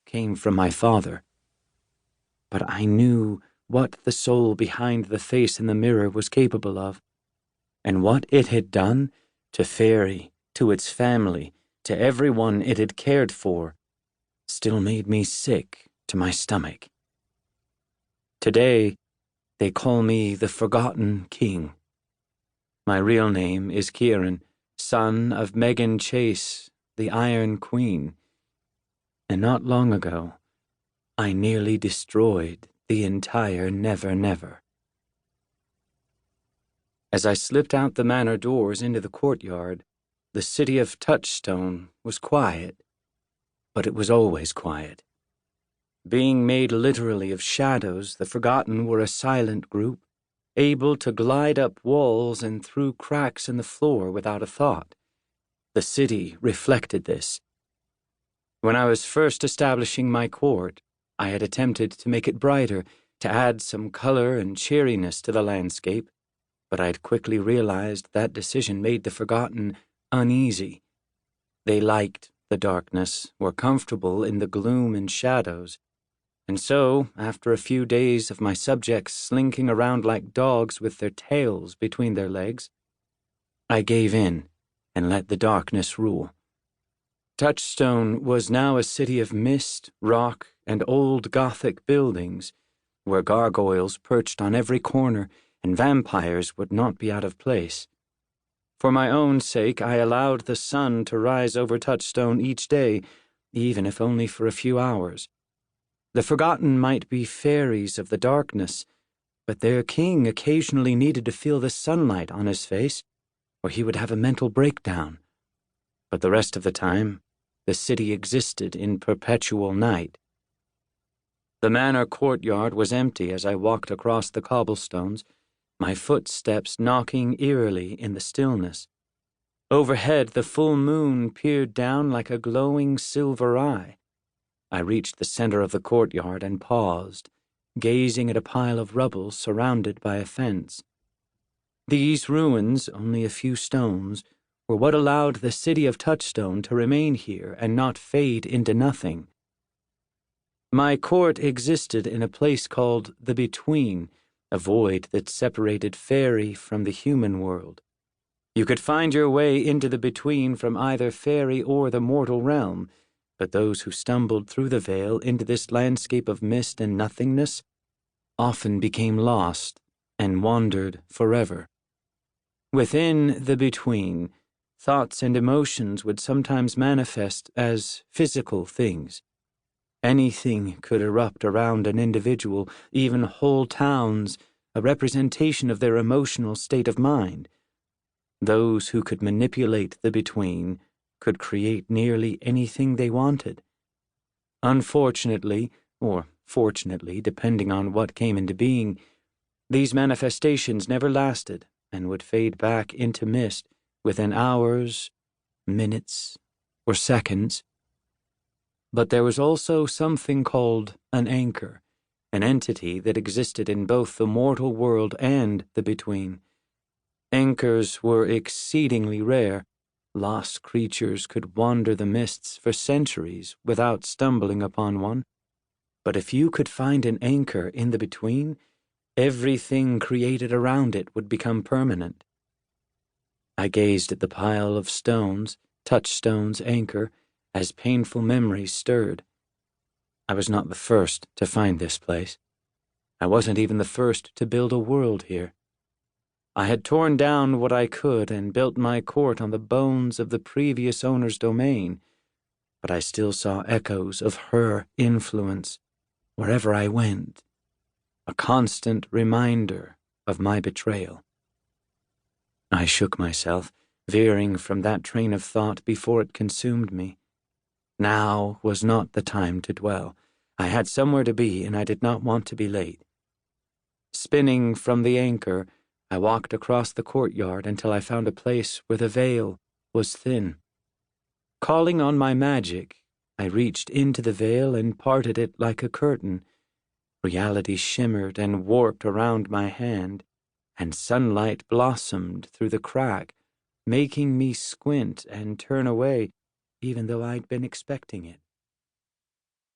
came from my father. But I knew what the soul behind the face in the mirror was capable of, and what it had done to Faery, to its family, to everyone it had cared for, still made me sick to my stomach. Today, they call me the Forgotten King. My real name is Kieran, son of Meghan Chase, the Iron Queen, and not long ago, I nearly destroyed the entire Never Never. As I slipped out the manor doors into the courtyard, the city of Touchstone was quiet, but it was always quiet. Being made literally of shadows, the Forgotten were a silent group, able to glide up walls and through cracks in the floor without a thought. The city reflected this. When I was first establishing my court, I had attempted to make it brighter, to add some color and cheeriness to the landscape, but I had quickly realized that decision made the Forgotten uneasy. They liked the darkness, were comfortable in the gloom and shadows, and so, after a few days of my subjects slinking around like dogs with their tails between their legs, I gave in and let the darkness rule. Touchstone was now a city of mist, rock, and old Gothic buildings, where gargoyles perched on every corner and vampires would not be out of place. For my own sake, I allowed the sun to rise over Touchstone each day, even if only for a few hours. The Forgotten might be fairies of the darkness, but their king occasionally needed to feel the sunlight on his face, or he would have a mental breakdown. But the rest of the time, the city existed in perpetual night. The manor courtyard was empty as I walked across the cobblestones, my footsteps knocking eerily in the stillness. Overhead, the full moon peered down like a glowing silver eye. I reached the center of the courtyard and paused, gazing at a pile of rubble surrounded by a fence. These ruins, only a few stones, were what allowed the city of Touchstone to remain here and not fade into nothing. My court existed in a place called the Between, a void that separated Faery from the human world. You could find your way into the Between from either Faery or the mortal realm, but those who stumbled through the veil into this landscape of mist and nothingness often became lost and wandered forever. Within the Between, thoughts and emotions would sometimes manifest as physical things. Anything could erupt around an individual, even whole towns, a representation of their emotional state of mind. Those who could manipulate the Between could create nearly anything they wanted. Unfortunately, or fortunately, depending on what came into being, these manifestations never lasted and would fade back into mist within hours, minutes, or seconds. But there was also something called an anchor, an entity that existed in both the mortal world and the Between. Anchors were exceedingly rare. Lost creatures could wander the mists for centuries without stumbling upon one. But if you could find an anchor in the Between, everything created around it would become permanent. I gazed at the pile of stones, Touchstone's anchor, as painful memories stirred. I was not the first to find this place. I wasn't even the first to build a world here. I had torn down what I could and built my court on the bones of the previous owner's domain, but I still saw echoes of her influence wherever I went, a constant reminder of my betrayal. I shook myself, veering from that train of thought before it consumed me. Now was not the time to dwell. I had somewhere to be, and I did not want to be late. Spinning from the anchor, I walked across the courtyard until I found a place where the veil was thin. Calling on my magic, I reached into the veil and parted it like a curtain. Reality shimmered and warped around my hand, and sunlight blossomed through the crack, making me squint and turn away, even though I'd been expecting it.